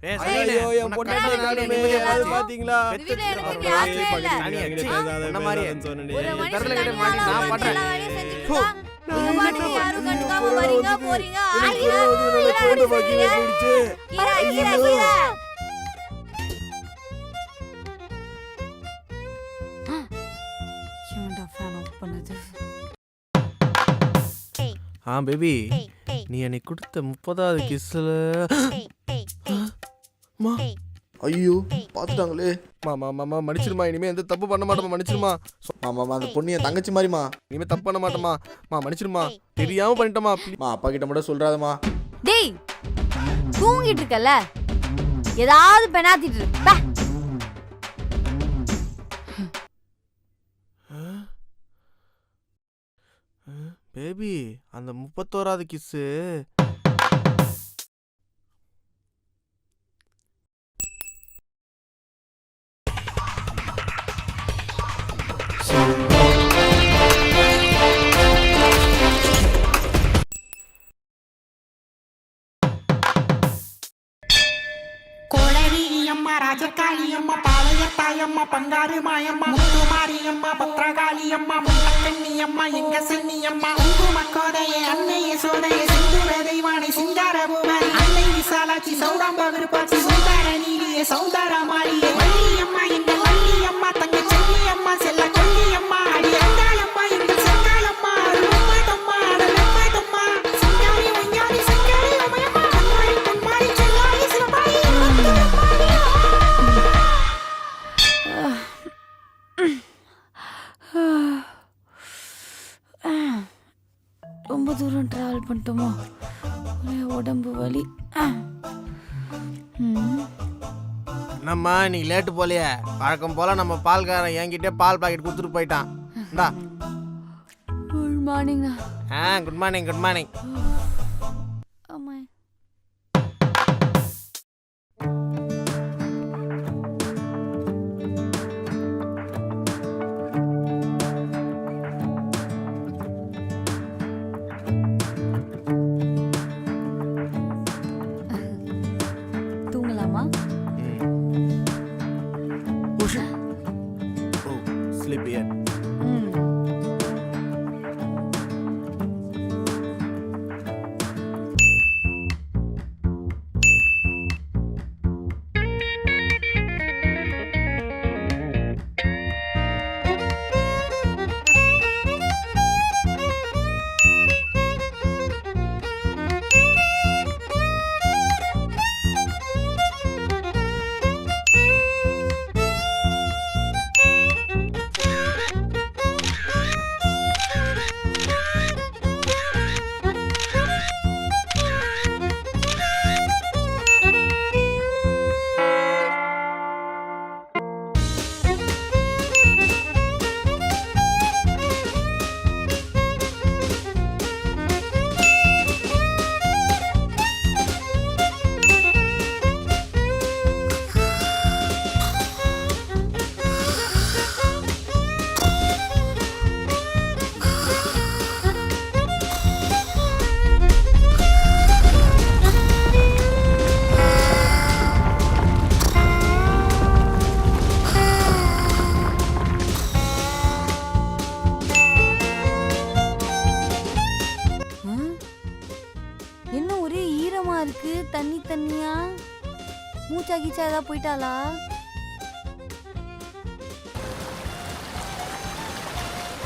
ஐயோ என் பொண்டாட்டி காணுமே அது பாத்தீங்களா அந்த மாதிரி தரல கிட்ட மாட்டி நான் பண்றேன் பேபி நீ எனக்கு கொடுத்த 30வது கிஸ்ல ஐயோ பாத்துட்டாங்களே. மாமா மன்னிச்சிருமா, இனிமே எந்த தப்பு பண்ண மாட்டோமா, மன்னிச்சிருமா. மாமா அந்த பொண்ணு என் தங்கச்சி மாதிரிமா, இனிமே தப்பு பண்ண மாட்டோமா. மன்னிச்சிருமா, தெரியாம பண்ணிட்டோமா. அப்பா கிட்ட மட்டும் சொல்றாதமா. டேய் தூங்கிட்டு இருக்கல, ஏதாவது பெனாத்திட்டு இரு. பேபி அந்த 31வது கிஸ்ஸு கோளரியம் ராஜகாளியம்மா, பாளையத்தாயம்மா, பங்காரு மாயம்மா, முத்துமாரியம்மா, பத்ரகாளியம்மா, முன்னக்கண்ணியம்மா, எங்க சென்னியம்மா, குங்குமக்கோதையே, அன்னையே சோதையே, சிந்துர தெய்வானை, சிங்கார பூமாரி, அன்னை விசாலாட்சி, சௌடாம்ப விருப்பாட்சி, சௌதார நீலியே, சௌதார மாளியே, வள்ளியம்மா, எங்க வள்ளியம்மா, தங்க செல்லியம்மா, செல்ல கொல்லியம்மா, அடி அங்காளம்மா, எங்க செங்காளம்மா, அருளம்மா தம்மா, அடலம்மா தம்மா, சிங்காரி ஒஞ்சாரி சிங்காரி உமையம்மா, அன்மாரி பொன்மாரி செல்லாரி சிவபாயி, ரொம்ப தூரம் டிராவல் பண்ணிட்டோமோ, ஒரே உடம்பு வலி. என்னம்மா இன்னைக்கு லேட்டு போலையே? வழக்கம் போல நம்ம பால்காரன் என்கிட்டே பால் பாக்கெட் கொடுத்துட்டு போயிட்டான். இந்தா. Good morning. Good morning. Good morning. ஆமா தூங்கலாமா? Sleep yet. என்ன ஒரே ஈரமா இருக்கு, தண்ணி தண்ணியா? மூச்சா கீச்சா ஏதாவது போயிட்டாளா?